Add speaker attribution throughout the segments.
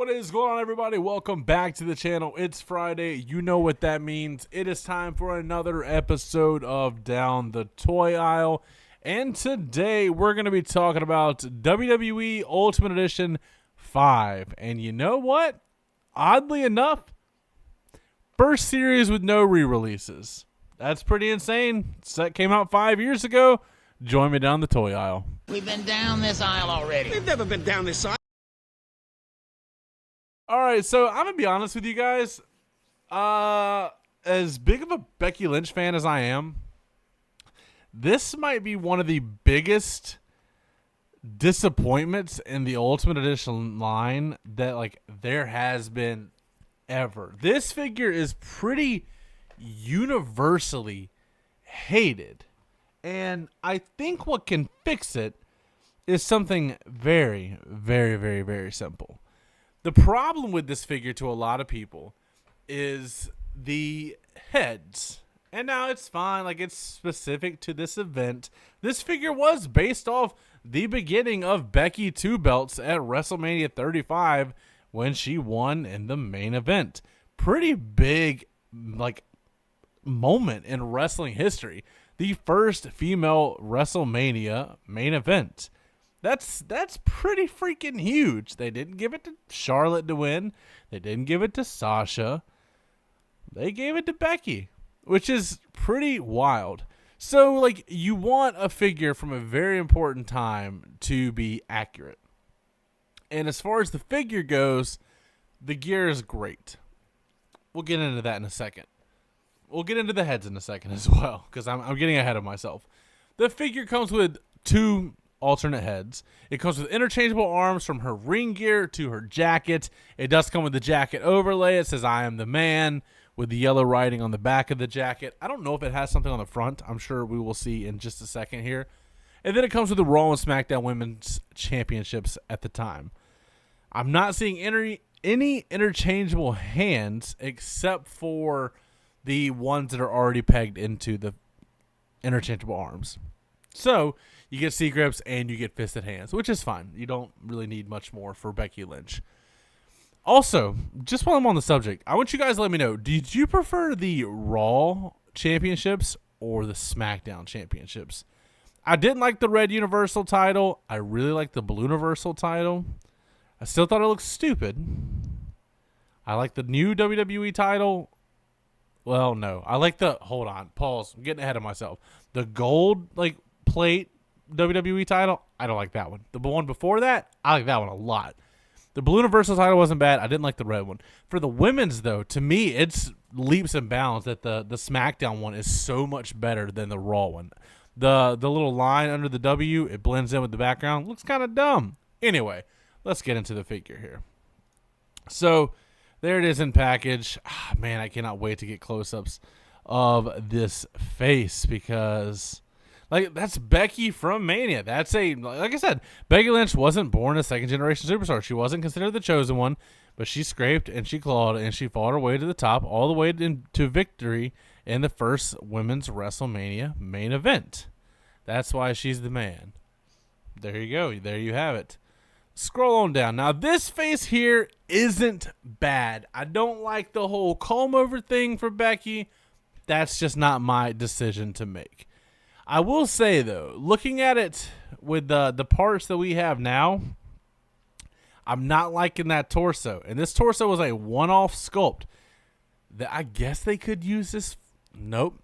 Speaker 1: What is going on, everybody? Welcome back to the channel. It's Friday. You know what that means. It is time for another episode of Down the Toy Aisle. And today we're going to be talking about WWE Ultimate Edition 5. And you know what? Oddly enough, first series with no re-releases. That's pretty insane. Set came out 5 years ago. Join me down the toy aisle.
Speaker 2: We've been down this aisle already.
Speaker 3: We've never been down this aisle.
Speaker 1: All right, so I'm going to be honest with you guys. As big of a Becky Lynch fan as I am, this might be one of the biggest disappointments in the Ultimate Edition line that there has been ever. This figure is pretty universally hated, and I think what can fix it is something very, very, very, very simple. The problem with this figure to a lot of people is the heads. And now it's fine. It's specific to this event. This figure was based off the beginning of Becky 2 belts at WrestleMania 35 when she won in the main event. Pretty big, moment in wrestling history. The first female WrestleMania main event. That's pretty freaking huge. They didn't give it to Charlotte to win. They didn't give it to Sasha. They gave it to Becky, which is pretty wild. So, you want a figure from a very important time to be accurate. And as far as the figure goes, the gear is great. We'll get into that in a second. We'll get into the heads in a second as well, because I'm getting ahead of myself. The figure comes with two alternate heads. It comes with interchangeable arms from her ring gear to her jacket. It does come with the jacket overlay. It says "I am the man" with the yellow writing on the back of the jacket. I don't know if it has something on the front. I'm sure we will see in just a second here. And then it comes with the Raw and SmackDown Women's Championships at the time. I'm not seeing any interchangeable hands except for the ones that are already pegged into the interchangeable arms. So you get C-grips and you get fisted hands, which is fine. You don't really need much more for Becky Lynch. Also, just while I'm on the subject, I want you guys to let me know, did you prefer the Raw Championships or the SmackDown Championships? I didn't like the red Universal title. I really liked the blue Universal title. I still thought it looked stupid. I like the new WWE title. Well, no. I like the... Hold on. Pause. I'm getting ahead of myself. The gold, plate WWE title, I don't like that one. The one before that, I like that one a lot. The blue Universal title wasn't bad. I didn't like the red one. For the women's, though, to me, it's leaps and bounds that the SmackDown one is so much better than the Raw one. The little line under the W, it blends in with the background. Looks kind of dumb. Anyway, let's get into the figure here. So, there it is in package. Man, I cannot wait to get close-ups of this face because... that's Becky from Mania. That's like I said, Becky Lynch wasn't born a second-generation superstar. She wasn't considered the chosen one, but she scraped and she clawed and she fought her way to the top, all the way to victory in the first women's WrestleMania main event. That's why she's the man. There you go. There you have it. Scroll on down. Now, this face here isn't bad. I don't like the whole comb-over thing for Becky. That's just not my decision to make. I will say, though, looking at it with the parts that we have now, I'm not liking that torso. And this torso was a one-off sculpt. I guess they could use this. Nope.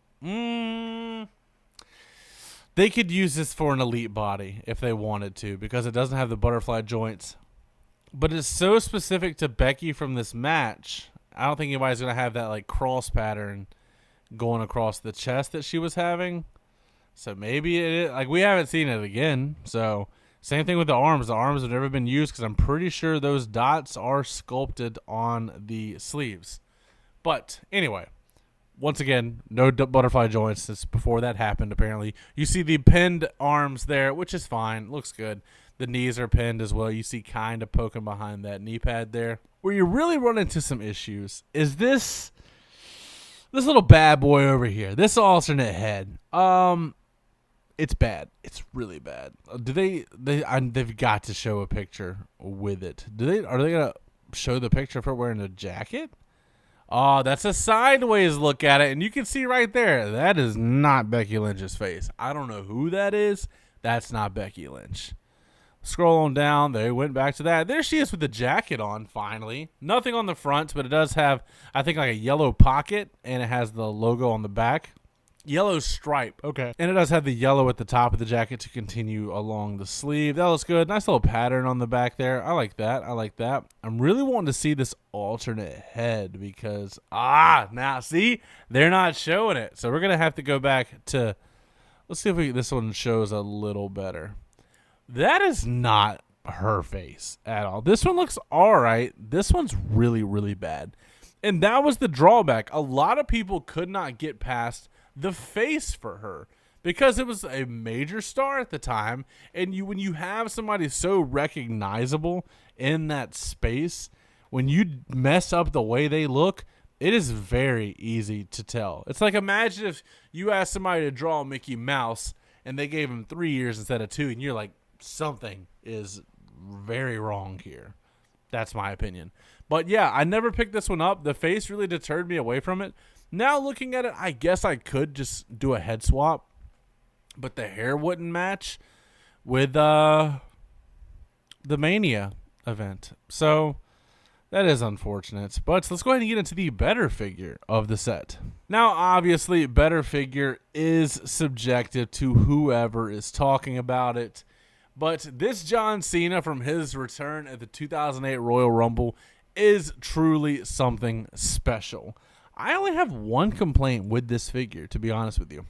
Speaker 1: They could use this for an elite body if they wanted to because it doesn't have the butterfly joints. But it's so specific to Becky from this match, I don't think anybody's going to have that cross pattern going across the chest that she was having. So maybe it is, we haven't seen it again. So same thing with the arms. The arms have never been used because I'm pretty sure those dots are sculpted on the sleeves. But anyway, once again, no butterfly joints since before that happened, apparently. You see the pinned arms there, which is fine. Looks good. The knees are pinned as well. You see kind of poking behind that knee pad there. Where you really run into some issues is this little bad boy over here. This alternate head. It's bad. It's really bad. They've got to show a picture with it. Are they gonna show the picture of her wearing a jacket? Oh, that's a sideways look at it, and you can see right there, that is not Becky Lynch's face. I don't know who that is. That's not Becky Lynch. Scroll on down, they went back to that. There she is with the jacket on, finally. Nothing on the front, but it does have, I think, like a yellow pocket, and it has the logo on the back. Yellow stripe. Okay. And it does have the yellow at the top of the jacket to continue along the sleeve. That looks good. Nice little pattern on the back there. I like that. I like that. I'm really wanting to see this alternate head because, now see, they're not showing it. So we're going to have to go back to, let's see if this one shows a little better. That is not her face at all. This one looks all right. This one's really, really bad. And that was the drawback. A lot of people could not get past the face for her because it was a major star at the time, and when you have somebody so recognizable in that space, when you mess up the way they look, it is very easy to tell. It's like, imagine if you asked somebody to draw Mickey Mouse and they gave him 3 years instead of 2, and you're like, something is very wrong here. That's my opinion. But yeah, I never picked this one up. The face really deterred me away from it. Now looking at it, I guess I could just do a head swap, but the hair wouldn't match with the Mania event. So that is unfortunate. But let's go ahead and get into the better figure of the set. Now, obviously, better figure is subjective to whoever is talking about it. But this John Cena from his return at the 2008 Royal Rumble is truly something special. I only have one complaint with this figure, to be honest with you.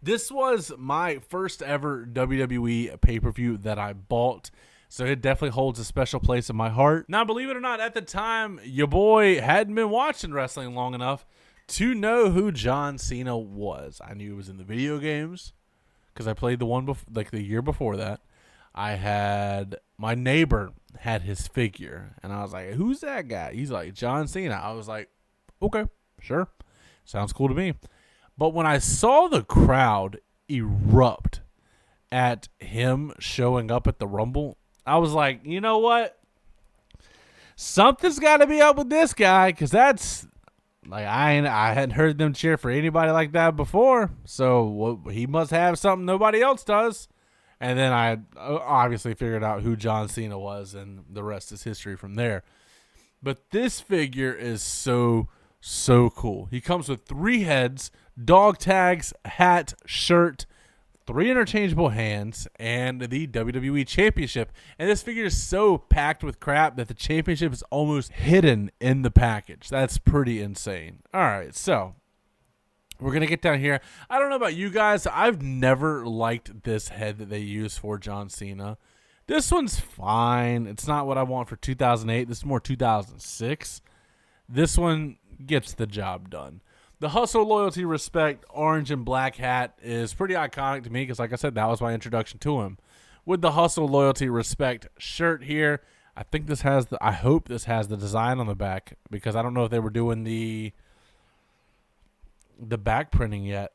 Speaker 1: This was my first ever WWE pay-per-view that I bought, so it definitely holds a special place in my heart. Now, believe it or not, at the time, your boy hadn't been watching wrestling long enough to know who John Cena was. I knew he was in the video games because I played the one the year before that. I had my neighbor had his figure, and I was like, "Who's that guy?" He's like, "John Cena." I was like, "Okay, sure, sounds cool to me." But when I saw the crowd erupt at him showing up at the Rumble, I was like, you know what? Something's got to be up with this guy, because that's like I hadn't heard them cheer for anybody like that before. So he must have something nobody else does. And then I obviously figured out who John Cena was, and the rest is history from there. But this figure is so cool. He comes with 3 heads, dog tags, hat, shirt, 3 interchangeable hands, and the WWE Championship. And this figure is so packed with crap that the championship is almost hidden in the package. That's pretty insane. All right, so we're going to get down here. I don't know about you guys. I've never liked this head that they use for John Cena. This one's fine. It's not what I want for 2008. This is more 2006. This one gets the job done. The hustle, loyalty, respect, orange and black hat is pretty iconic to me because, like I said, that was my introduction to him. With the hustle, loyalty, respect shirt here, I think this has I hope this has the design on the back, because I don't know if they were doing the back printing yet.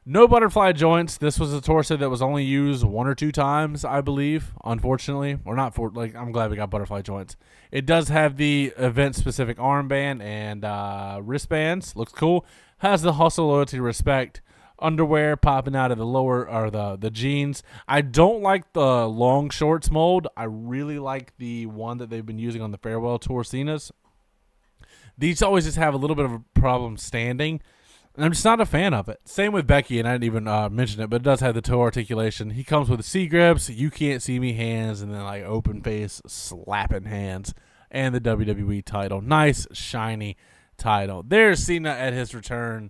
Speaker 1: No butterfly joints. This was a torso that was only used 1 or 2 times, I believe, unfortunately. Or not for, like, I'm glad we got butterfly joints. It does have the event-specific armband and wristbands. Looks cool. Has the hustle, loyalty, respect underwear popping out of the lower, or the jeans. I don't like the long shorts mold. I really like the one that they've been using on the Farewell Tour Cenas. These always just have a little bit of a problem standing, and I'm just not a fan of it. Same with Becky, and I didn't even mention it, but it does have the toe articulation. He comes with the C-grips, you can't see me hands, and then like open face slapping hands, and the WWE title. Nice, shiny title. There's Cena at his return.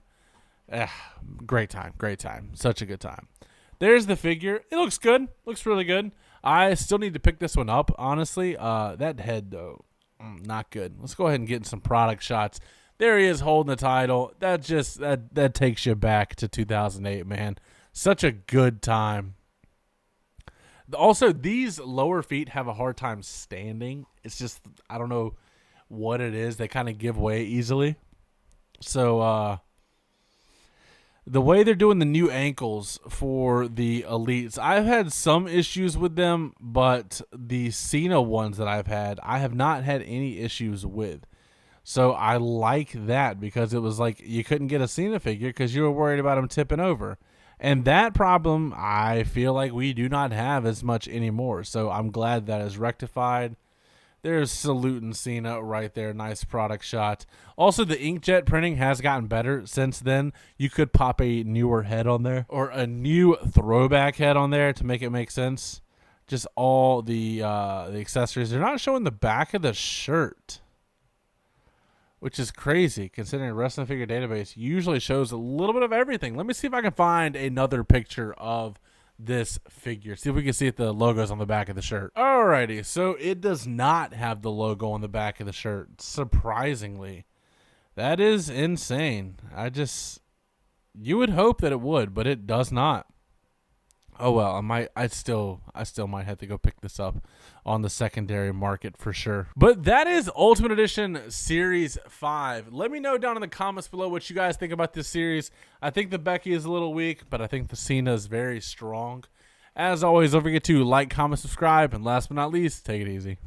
Speaker 1: Great time. Such a good time. There's the figure. It looks good. Looks really good. I still need to pick this one up, honestly. That head, though, not good. Let's go ahead and get in some product shots. There he is holding the title. That just that takes you back to 2008, man. Such a good time. Also, these lower feet have a hard time standing. It's just, I don't know what it is. They kind of give way easily. So, The way they're doing the new ankles for the elites, I've had some issues with them, but the Cena ones that I've had, I have not had any issues with. So I like that because it was like you couldn't get a Cena figure because you were worried about him tipping over. And that problem, I feel like we do not have as much anymore. So I'm glad that is rectified. There's saluting Cena right there. Nice product shot. Also, the inkjet printing has gotten better since then. You could pop a newer head on there or a new throwback head on there to make it make sense. Just all the accessories. They're not showing the back of the shirt, which is crazy considering Wrestling Figure Database usually shows a little bit of everything. Let me see if I can find another picture of this figure. See if we can see if the logo's on the back of the shirt. Alrighty, so it does not have the logo on the back of the shirt, surprisingly. That is insane. You would hope that it would, but it does not. Oh well, I still might have to go pick this up on the secondary market for sure. But that is Ultimate Edition Series 5. Let me know down in the comments below what you guys think about this series. I think the Becky is a little weak, but I think the Cena is very strong. As always, don't forget to like, comment, subscribe, and last but not least, take it easy.